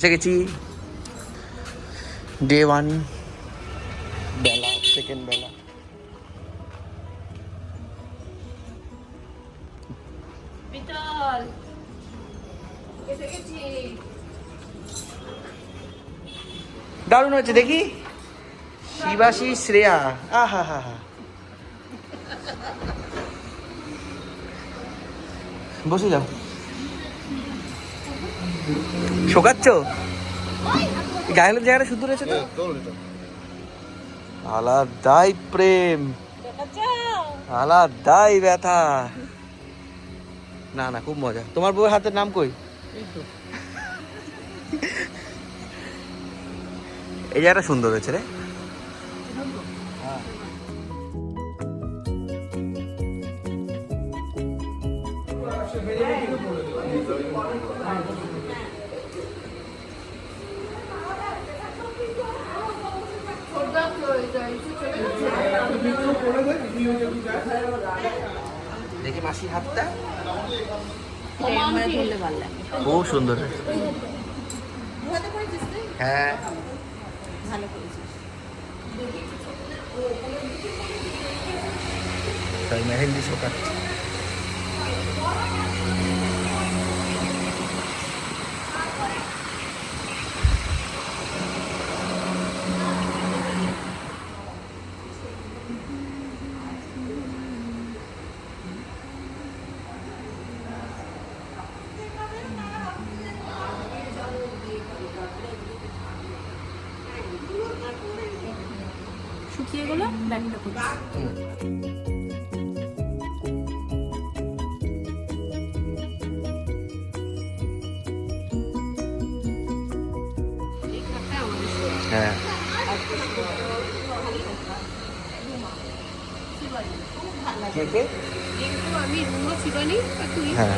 এসে গেছি ডে 1 বেলা, সেকেন্ড বেলা। দারুণ হচ্ছে দেখি, শিবাশী শ্রেয়া, আহা হা হা। বসে যাও, শোকাচ্ছ? গায়ে হলুদ জায়গাটা শুদ্ধ রয়েছে তো? আলাদাই প্রেম, আলাদাই ব্যথা। না না, খুব মজা। তোমার বউয়ের হাতের নাম কই? এই জায়গাটা সুন্দর হয়েছে রে। দেখি মাসির হাতটা, খুব সুন্দর। হ্যাঁ, তাই মেহেন্দি শোকাচ্ছে। শুকিয়ে গেল, ব্যাগটা করছি। হ্যাঁ, আমি রুমও ছিল নি, তুই হ্যাঁ।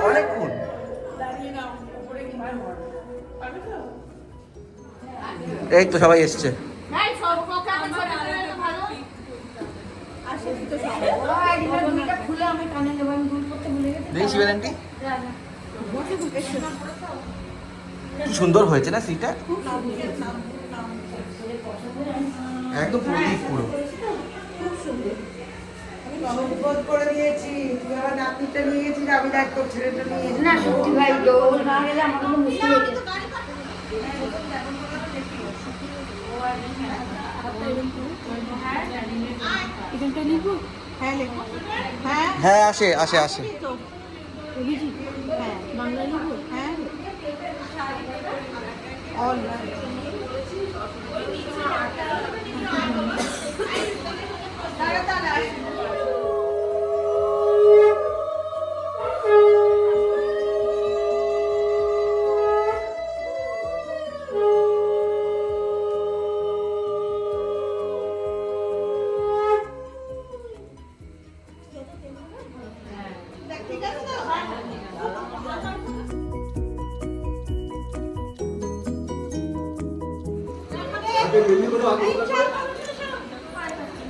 অনেকক্ষণ। এই তো সবাই এসছে। দেখি শিবেন আন্টি, কি সুন্দর হয়েছে না সিটা, একদম প্রদীপ পুরো। করে দিয়েছি, তুই আবার নাতনিটা নিয়ে গেছিস, আমি দেখতো ছেলেটা নিয়ে গেছি। না সত্যি ভাই, দৌড় না গেলে আমার কোনো মুশকিল হয়ে যেত। এখানটা লিখবো? হ্যাঁ লেখো। হ্যাঁ হ্যাঁ, আসে আসে আসে। অভিজিৎ, হ্যাঁ বাংলা লিখবো? হ্যাঁ অল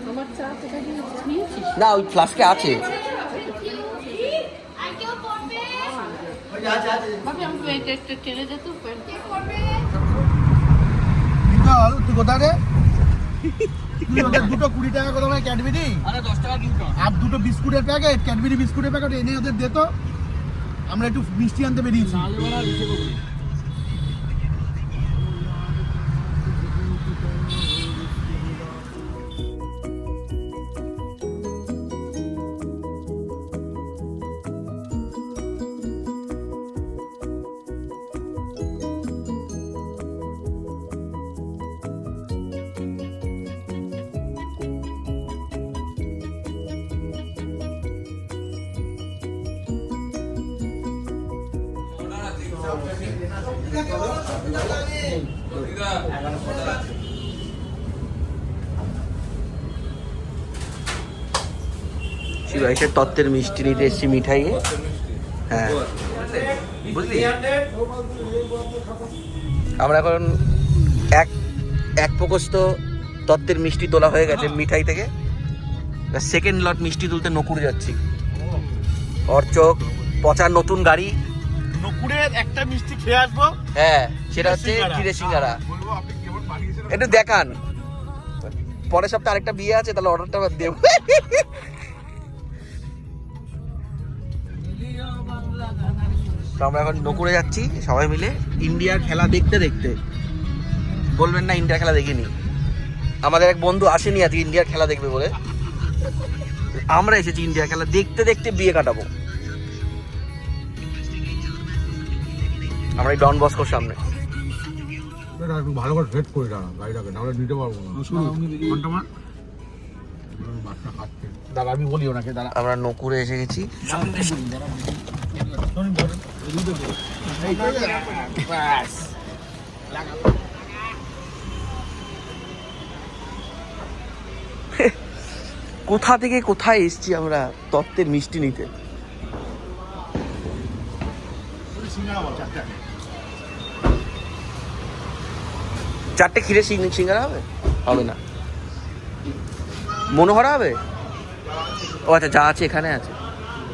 আমার চা কোথায় নিয়েছিস? না, ওই ফ্লাস্কে আছে। ভাবি আমাকে এটা টেনে দে তো। তুই কোথায় রে? দুটো 20 টাকা করে ক্যাডবেরি, আরে 10 টাকা দুটো। আর দুটো বিস্কুটের প্যাকেট, ক্যাডবেরি বিস্কুটের প্যাকেট এনে ওদের দে তো। আমরা একটু মিষ্টি আনতে বেরিয়েছি। শিবাইশের তত্ত্বের মিষ্টি নিতে এসছি মিঠাইয়ে। হ্যাঁ বুঝলি, আমরা এখন এক প্রকোষ্ঠ তত্ত্বের মিষ্টি তোলা হয়ে গেছে মিঠাই থেকে। সেকেন্ড লট মিষ্টি তুলতে নকুড়ে যাচ্ছি। ওর চোখ পচার নতুন গাড়ি, নকুড়ের একটা মিষ্টি খেয়ে আসবো। হ্যাঁ সেটা হচ্ছে চিড়ে সিঙ্গারা। একটু দেখান, পরের সপ্তাহে আরেকটা বিয়ে আছে, তাহলে অর্ডারটা দেব। তো আমরা এখন নকুড়ে যাচ্ছি সবাই মিলে ইন্ডিয়ার খেলা দেখতে দেখতে। বলবেন না ইন্ডিয়ার খেলা দেখিনি। আমাদের এক বন্ধু আসেনি আজকে ইন্ডিয়ার খেলা দেখবে বলে, আমরা এসেছি ইন্ডিয়ার খেলা দেখতে দেখতে বিয়ে কাটাবো। আমরা এই ডন বস্কোর সামনে। ভালো করে সেট করে গাড়িটাকে, নাহলে নিতে পারবো না। দাদা আমি বলি ওনাকে, দাদা আমরা নকুড়ে এসে গেছি। কোথা থেকে কোথায় এসছি আমরা তত্ত্বের মিষ্টি নিতে। চারটে ক্ষীরে সিঙ্গারা হবে? হবে না, মনোহরা হবে। ও আচ্ছা, যা আছে এখানে আছে।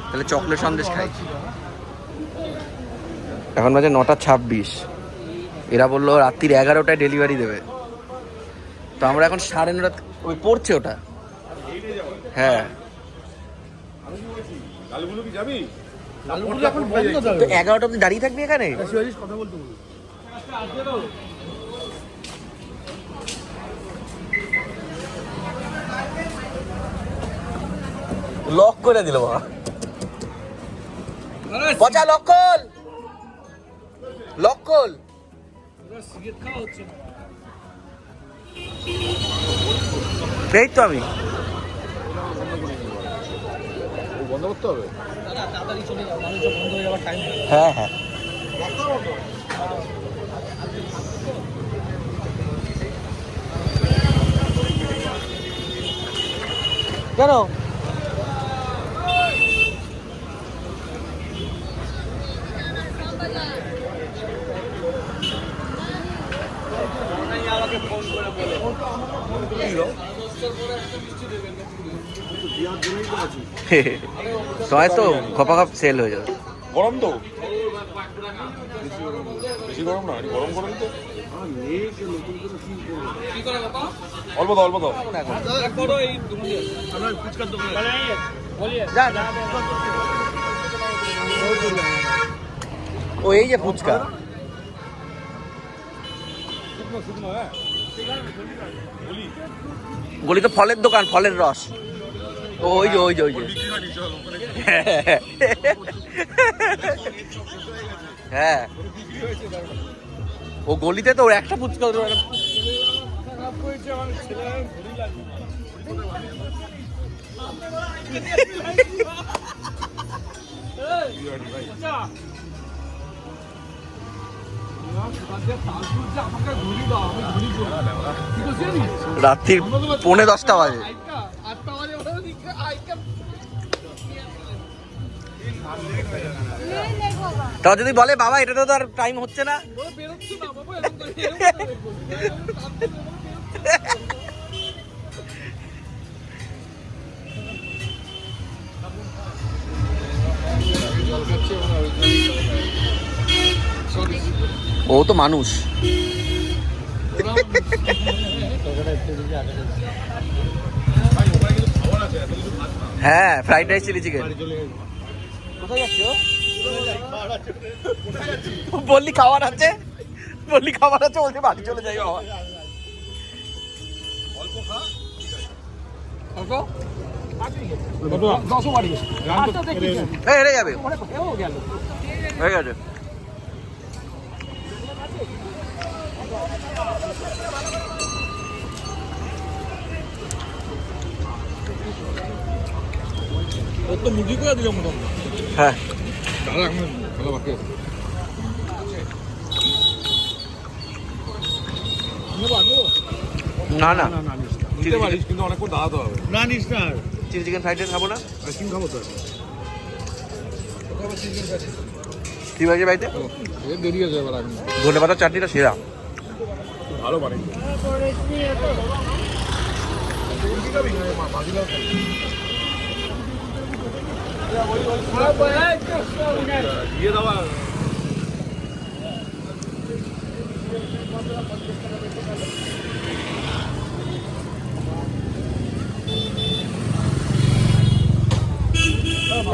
তাহলে চকলেট সন্দেশ খাই। এখন বাজে 9:26। এরা বললো রাত্রির 11টায় ডেলিভারি দেবে। তো আমরা এখন 9:30 ওই পড়ছে ওটা। হ্যাঁ তো 11টা অব্দি দাঁড়িয়ে থাকবি এখানে? কথা বলতে বলবো। লক করে দিল বাবা। পচা লক্কল লক্কল। এই তো আমি বন্ধ করতে হবে। হ্যাঁ হ্যাঁ কেন? তোমার তো খপা খপ সেল হয়ে যাবে। গরম তো বেশি গরম না, গরম গরম তো অল্প দাও অল্প দাও। ও এই যে ফুচকা, গলি তো ফলের দোকান, ফলের রস। ওই যে ওই যে ওই যে হ্যাঁ, ও গলিতে তো ওর একটা ফুচকা। রাত্রির 9:45 বাজে। তাও যদি বলে বাবা এটা তো আর টাইম হচ্ছে না, ও তো মানুষ। হ্যাঁ ফ্রাইড রাইস চিলি চিকেন। কোথায় যাচ্ছ? বললি খাবার আছে, বললি খাবার আছে, বলছে বাড়ি চলে যাই বাবা। হেরে যাবে হয়ে গেছে। মুরগি করে দিলাম মোটামুটি। হ্যাঁ দাদা এখন খেলা বাকি আছে। না না নিতে পারিস কিন্তু অনেক দাঁড়াতে হবে। না নিস না আর। চিলি চিকেন ফ্রাইড রাইস খাবো না? আইসক্রিম খাবো তো। কি বাজে বাড়িতে? এর দেরি আছে এবার এখন। ধনে পাতার চাটনিটা সেরা। ভালো বানিয়ে দিয়ে দেওয়া।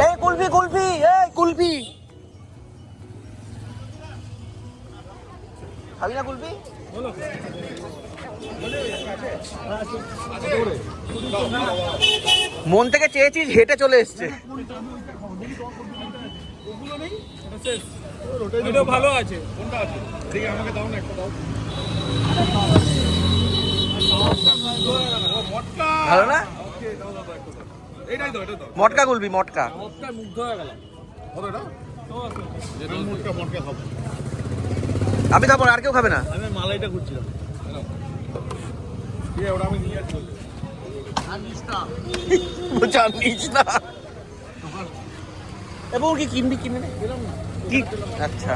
এই কুলফি কুলফি এই কুলফি খাবি না কুলফি? মন থেকে চেয়েছিস, হেঁটে চলে এসছে। এটা ভালো আছে। কোনটা আছে? ঠিক আছে, আমাকে দাও না, একটা দাও। মটকা। ভালো না? ওকে, দাও দাও একটা দাও। এইটাই দাও, এটা দাও। মটকা কুলফি, মটকা। মটকায় মুগ্ধ হয়ে গেলাম। কত এটা? যেটা মটকা খাবো। আমি খাবো না, আর কেউ খাবে না? আমি মালাইটা খুঁজছিলাম। ঠিক আছে, ওটা আমি নিয়ে আসছি। জানিস না এবং কি কিনবি কিনে নে। কি আচ্ছা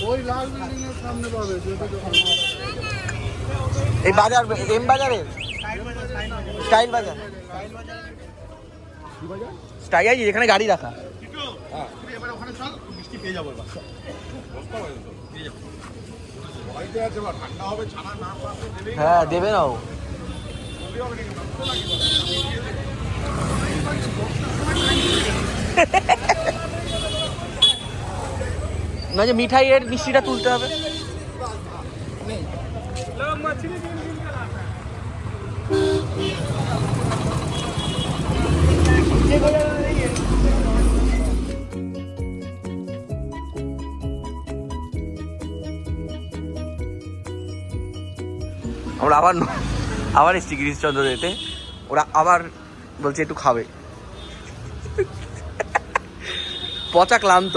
ওই লাল বিল্ডিং এর সামনে পাবে যেটা দোকান। এই বাজার এম বাজারে স্টাইল বাজার স্টাইল আছে যেখানে গাড়ি রাখা। এবার ওখানে চল, মিষ্টি পেয়ে যাবো এবার। বাড়িতে আছে বা ঠান্ডা হবে, ছানা না পাবে দেবেই। হ্যাঁ দেবে না ও। না যে মিঠাইয়ের মিষ্টিটা তুলতে হবে। আমরা আবার এসছি গিরিশচন্দ্র যেতে। ওরা আবার বলছে একটু খাবে। পচা ক্লান্ত।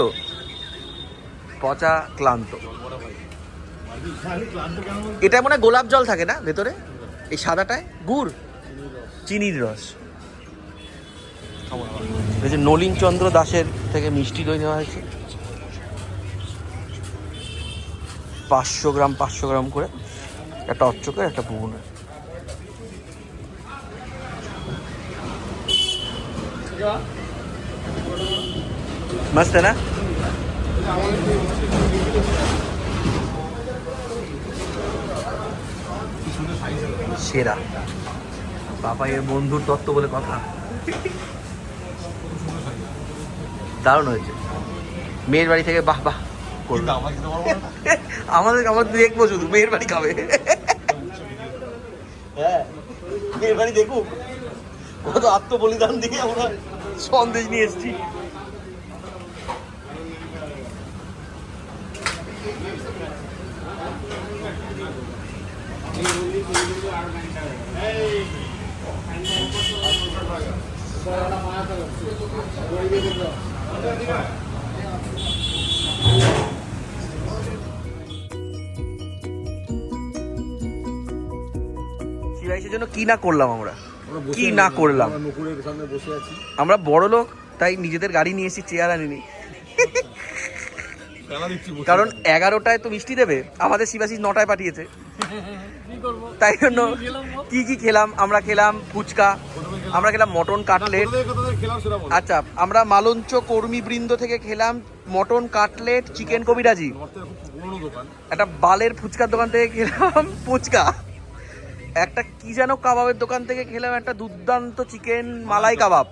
এটা মনে হয় গোলাপ জল থাকে না ভেতরে, এই সাদাটায় গুড় চিনির রস। এই যে নলিন চন্দ্র দাসের থেকে মিষ্টি দই নেওয়া হয়েছে 500 গ্রাম করে, একটা অচ্চকের একটা ভুবনের। मस्त है ना? সেরা পাপাইয়ের বন্ধুর তত্ত্ব বলে কথা। দারুণ হয়েছে। মেয়ের বাড়ি থেকে বাহ বাহ করবে। আমাদের দেখবো শুধু মেয়ের বাড়ি খাবে। হ্যাঁ মেয়ের বাড়ি দেখুক কত আত্মবলিদান দিয়ে আমরা সন্দেশ নিয়ে এসেছি। শিবাইশের জন্য কি না করলাম আমরা, কি না করলাম। নুপুরের সামনে বসে আছি। আমরা বড় লোক তাই নিজেদের গাড়ি নিয়ে এসেছি, চেয়ার আনিনি। কারণ 11টায় তো মিষ্টি দেবে, আমাদের শিবাশিস 9টায় পাঠিয়েছে। তাই জন্য কি কি খেলাম আমরা? খেলাম ফুচকা, আমরা খেলাম মটন কাটলেট। আচ্ছা আমরা মালঞ্চ কর্মী বৃন্দ থেকে খেলাম মটন কাটলেট, চিকেন কবিরাজি। একটা বালের ফুচকার দোকান থেকে খেলাম ফুচকা। একটা কি যেন কাবাবের দোকান থেকে খেলাম একটা দুর্দান্ত চিকেন মালাই কাবাব,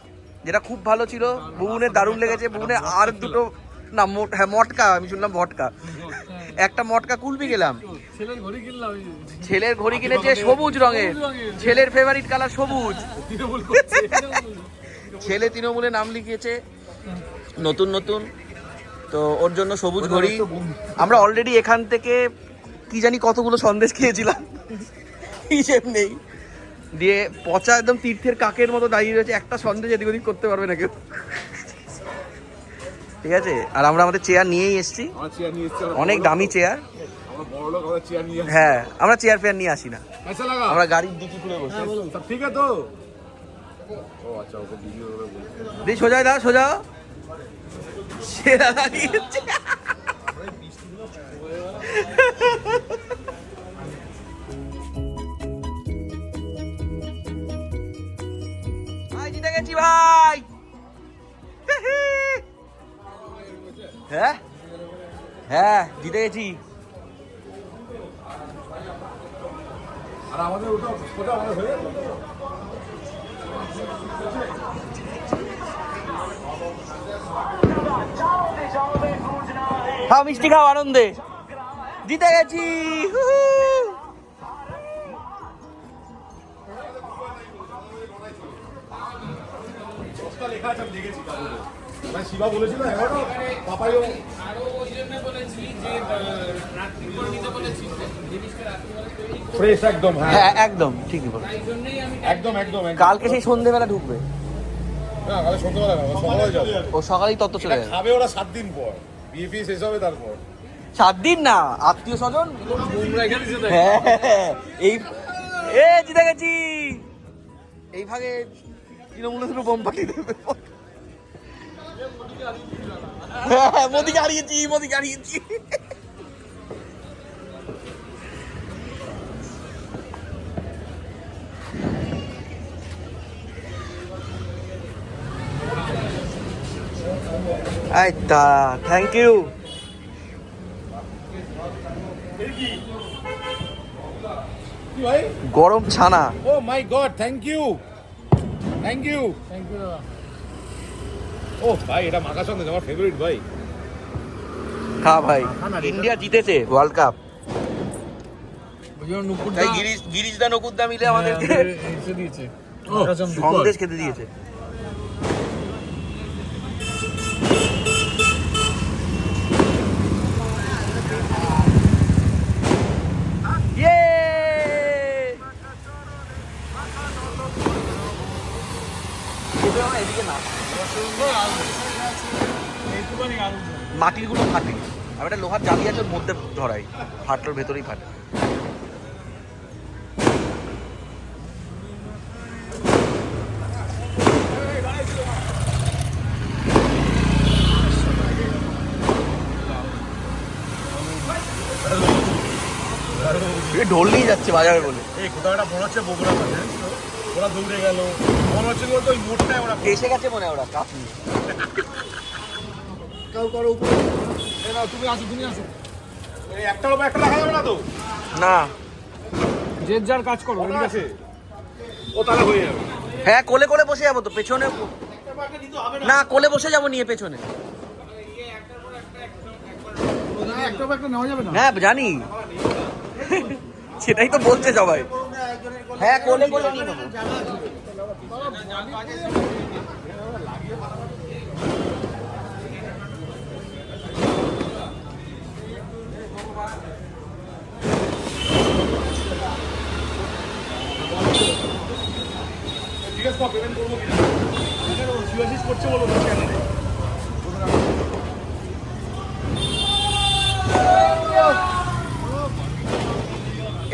যেটা খুব ভালো ছিল। ভুবনের দারুণ লেগেছে। ভুবনে আর দুটো না হ্যাঁ মটকা, আমি শুনলাম ভটকা। একটা মটকা কুলফি গেলাম। ছেলের ঘড়ি কিনেছে সবুজ রঙের, ছেলের ফেভারিট কালার সবুজ। ছেলে তৃণমূলে নাম লিখিয়েছে নতুন নতুন, তো ওর জন্য সবুজ ঘড়ি। আমরা অলরেডি এখান থেকে কি জানি কতগুলো সন্দেশ খেয়েছিলাম, হিসেব নেই। দিয়ে পচা একদম তীর্থের কাকের মতো দাঁড়িয়ে রয়েছে, একটা সন্দেশ এদিক ওদিক করতে পারবে না কেউ। ঠিক আছে, আর আমরা আমাদের চেয়ার নিয়েই এসেছি, অনেক দামি চেয়ার। আমরা বড় লোক, আমরা চেয়ার নিয়ে আসি। হ্যাঁ, আমরা চেয়ার ফেয়ার নিয়ে আসি না, পয়সা লাগা। আমরা গাড়ির ডিকি খুলে বসে। সব ঠিক আছে তো? ও আচ্ছা, ওকে ভিডিও করে বলছি। দি সোজা দা, সোজা সেরা লাগিয়েছে। ভাই জিতে গেছি ভাই। হ্যাঁ হ্যাঁ, জিতে গেছি। আর আমাদের ওটা আমাদের হয়ে গেল। খাও মিষ্টি, খাও আনন্দে, জিতে গেছি। লেখা আছে, আমি দেখেছি। ভাই শিবা বলেছিল এগারোটা, পাপাইও ফ্রেশ একদম। হ্যাঁ একদম ঠিকই বলো, একদম একদম। কালকে সেই সন্ধ্যেবেলা ঢুকবে। না, কালকে সন্ধ্যাবেলা না, সকালে যাবে। ও সকালেই তত্ত্ব চলে যাবে। খাবে ওরা 7 দিন পর, বিএপি শেষ হবে তারপর। 7 দিন না, আত্মীয় স্বজন। হ্যাঁ, এই এ জিতে গেছি। এই ভাগে তৃণমূলের শুধু বোম পাঠিয়ে দেবে। হ্যাঁ, মোদিকে হারিয়েছি, মোদিকে হারিয়েছি। আচ্ছা, থ্যাংক ইউ। কি ভাই? গরম ছানা। Oh my god, thank you, thank you. ও ভাই, এটা মাখা সন্দেশ আমার ফেভারিট ভাই। হ্যাঁ ভাই, ইন্ডিয়া জিতেছে ওয়ার্ল্ড কাপ। তাই গিরিশদা নকুরদা মিলে আমাদেরকে সন্দেশ খেতে দিয়েছে। মাটির গুলো ফাটে, আমি একটা লোহার জালি আছে ওর মধ্যে ধরাই, ফাটলোর ভেতরেই ফাটে। ঢোল নিয়ে যাচ্ছে বাজারে বলে। এই কোথাও একটা মনে হচ্ছে বগুড়া মাঝে, ওরা দৌড়ে গেল, মনে হচ্ছে তো ওই মোটটায় ওরা এসে গেছে মনে হয় ওরা কাপ নিয়ে। কাউ করো উপরে। এই নাও, তুমি আসো, তুমি আসো। এই একটার উপর একটা রাখা যাবে না তো? না, যে যার কাজ করো, ঠিক আছে? ও তাহলে হয়ে যাবে। হ্যাঁ কোলে কোলে বসে যাবো তো পেছনে। না কোলে বসে যাবো নিয়ে পেছনে। একটা নেওয়া যাবে না। হ্যাঁ জানি, সেটাই তো বলছে সবাই। হ্যাঁ কোলে কোলে নিয়ে নেবো। ঠিক আছে, পেমেন্ট করবো কিনা? শিবাশিস করছে বলো তো কেন?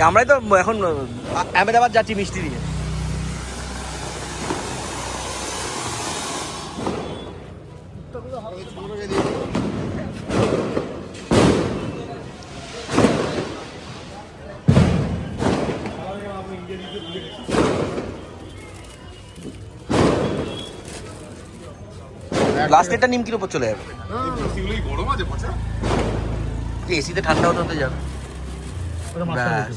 আমরাই তো এখন আহমেদাবাদ যাচ্ছি মিষ্টি নিয়ে। লাস্টেরটা নিমকির উপর চলে যাবে। এগুলোই গরম আছে পচা। এসিতে ঠান্ডা হতে হতে যাবে। ব্যাস।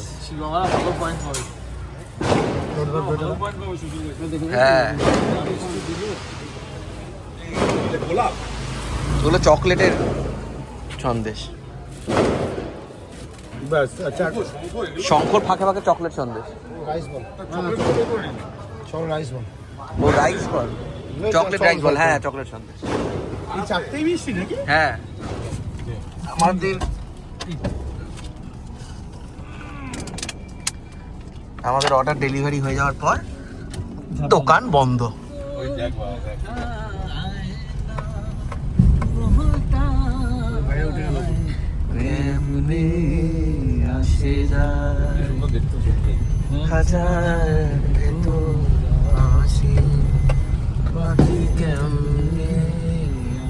হ্যাঁ, গোলাপ ওগুলো চকলেটের সন্দেশ। ব্যাস আচ্ছা, শঙ্কর ফাঁকে ফাঁকে চকলেট সন্দেশ। রাইস বল, চল রাইস বল। ও রাইস বল, চকলেট রাইস বল। হ্যাঁ চকলেট সন্দেশ। এই চারটেই মিষ্টি নাকি? হ্যাঁ আমাদের অর্ডার ডেলিভারি হয়ে যাওয়ার পর দোকান বন্ধ। ওই দেখ বাবা, দেখ। এমনি আসে যায় সুন্দর দেখতে সুন্দর। হাজার ভেতর আসে পাখি কেমনে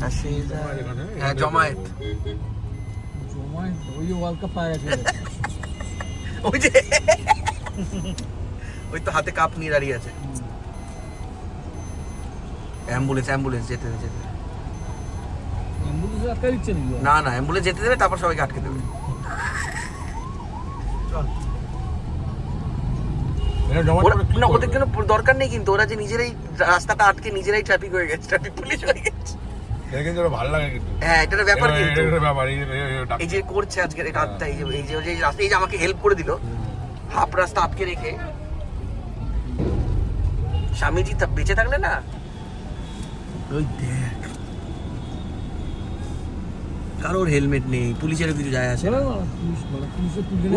আসে যায়। হ্যাঁ জমায়েত ওই যে ওয়ার্ল্ড কাপ পাওয়া গেছে ওই যে ওই তো হাতে কাপ নিয়ে দাঁড়িয়ে আছে। অ্যাম্বুলেন্স অ্যাম্বুলেন্স যেতে যেতে অ্যাম্বুলেন্সে আটকে দিচ্ছে নাকি না না অ্যাম্বুলেন্স যেতে দেবে তারপর সবাইকে আটকে দেবে। এটা জমা ওরা করে কি না করবে? ওদের কোনো দরকার নেই কিন্তু ওরা যে নিজেরাই রাস্তাটা আটকে নিজেরাই ট্রাফিক হয়ে গেছে ট্রাফিক পুলিশ হয়ে গেছে। এটা কিন্তু ওরা ভালো লাগে কিন্তু। হ্যাঁ এটা একটা ব্যাপার কিন্তু এটা ব্যাপার, এই যে করছে আজকে এই রাতটা এই যে এই যে রাস্তা এই যে আমাকে হেল্প করে দিল হাফ রাস্তা আটকে রেখে। স্বামীজি বেঁচে থাকলে না ওই দেখ কারোর হেলমেট নেই পুলিশের কিছু যায় আসে না।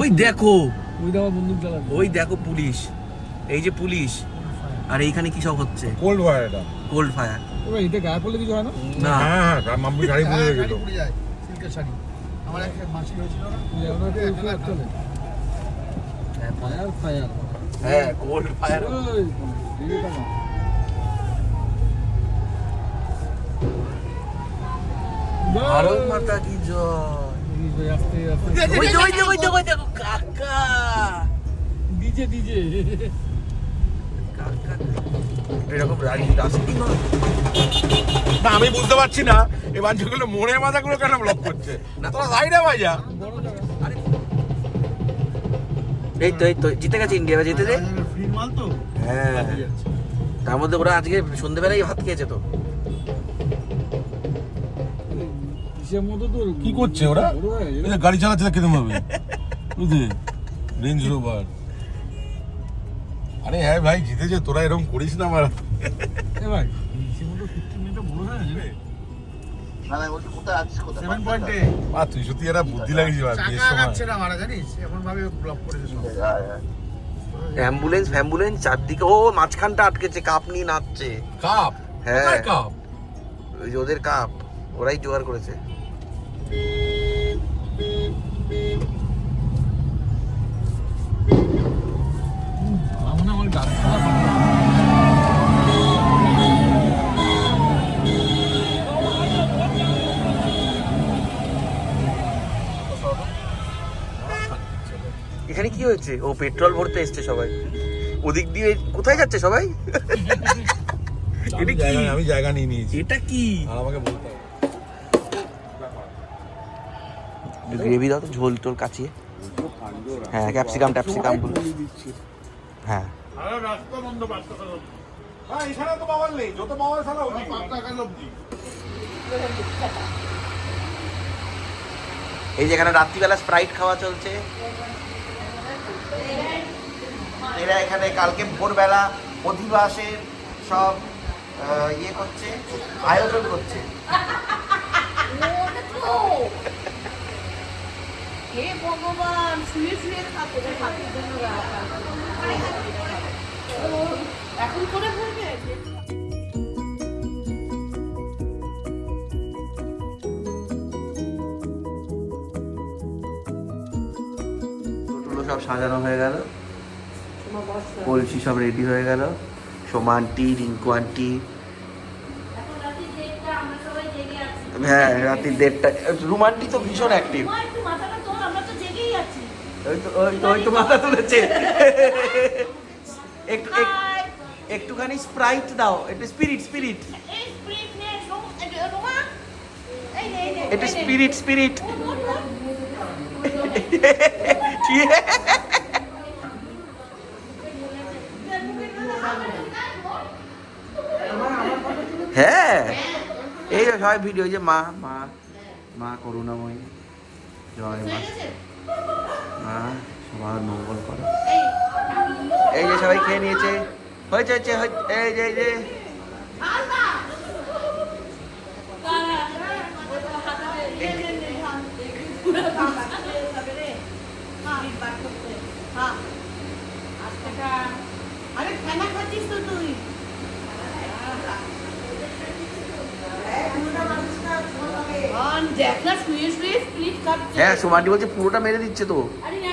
ওই দেখো ওই দাও বন্দুক চালাবে ওই দেখো পুলিশ এই যে পুলিশ আর এইখানে কি সব হচ্ছে কোল্ড ফায়ার এটা। কোল্ড ফায়ার ওই এটা গায়ে পড়লে কিছু হয় না না হ্যাঁ হ্যাঁ মাম্পি গাড়ি পুড়ে গেল। পুড়ে যায় সিল্কের শাড়ি আমার একটা মাসি হয়েছিল না চলে ফায়ার ফায়ার হ্যাঁ কোল্ড ফায়ার ওই দিদিটা না ভারত মাতা কি জয়। আস্তে আস্তে ওই দেখো ওই দেখো ওই দেখো ওই দেখো কাকা ডিজে ডিজে কাকা এরকম রাস্তা না আমি বুঝতে পারছি না এই বাচ্চাগুলো মোড়ের মাথাগুলো কেন ব্লক করছে না তোরা সাইডে বাজা। এই তো জিতে গেছে ইন্ডিয়া জিতে দে। ফ্রি মাল তো হ্যাঁ তার মধ্যে ওরা আজকে সন্ধ্যেবেলায় ভাত খেয়েছে তো। কিসের মতো তো কি করছে ওরা? এই যে গাড়ি চালাচ্ছে না কেমন ভাবে বুঝলি রেঞ্জ রোভার। আরে হ্যাঁ ভাই জিতেছে তোরা এরকম করিস না আমার। এ ভাই কিসের মতো 15 মিনিট বড় হয়ে যাবে 7.8 তুই সত্যি একটা বুদ্ধি লাগিয়েছিস ভাই বিয়ের চাকা সময়। লাগছে না মারা জানিস এমন ভাবে ব্লক করেছে সব অ্যাম্বুলেন্স ফ্যাম্বুলেন্স চারদিকে ও মাঝখানটা আটকেছে কাপ নিয়ে নাচছে। কাপ হ্যাঁ। কোথায় কাপ? ওই যে ওদের কাপ ওরাই জোগাড় করেছে। আমার আমার গান শোনা এখানে কি হয়েছে ও পেট্রোল ভরতে এসছে সবাই ওদিক দিয়ে কোথায় যাচ্ছে সবাই এটা কি আমি জায়গা নিয়ে নিয়েছি এটা কি আর আমাকে বলতে হবে। গ্রেভি দাও তো ঝোল টোল কাচিয়ে। হ্যাঁ ক্যাপসিকাম ট্যাপসিকাম গুলো হ্যাঁ আরে রাস্তা বন্ধ বাস্তা সব। হ্যাঁ এখানে তো বাবার নেই যত বাবার সালা ওই 5 টাকা লব্ধি। এই যে এখানে রাত্রিবেলা স্প্রাইট খাওয়া চলছে। এরা এখানে কালকে ভোরবেলা অধিবাসের সব ইয়ে করছে আয়োজন করছে। হে ভগবান শুয়ে শুয়ে খাচ্ছে এখন করে ফেলবে টোটো সব সাজানো হয়ে গেল কলসি সব রেডি হয়ে গেল সোমা আন্টি রিঙ্কু আন্টি। হ্যাঁ রাত্রি 1:30 রুম আন্টি তো ভীষণ অ্যাক্টিভ। ওই তো মাথা তুলেছে। একটুখানি স্প্রাইট দাও একটু স্পিরিট স্পিরিট একটু স্পিরিট স্পিরিট হ্যাঁ এই যে সবাই ভিডিও যে মা মা মা করুণাময়ী জয় মা মা সবার মঙ্গল করো। এই যে সবাই খেয়ে নিয়েছে হয়েছে হয়েছে এই যে এই যে আরে খানা খাচ্ছিস তো তুই দেখ না শুয়ে শুয়ে স্প্লিট খাচ্ছে। হ্যাঁ সুমান্টি বলছে পুরোটা মেরে দিচ্ছে তো। আরে না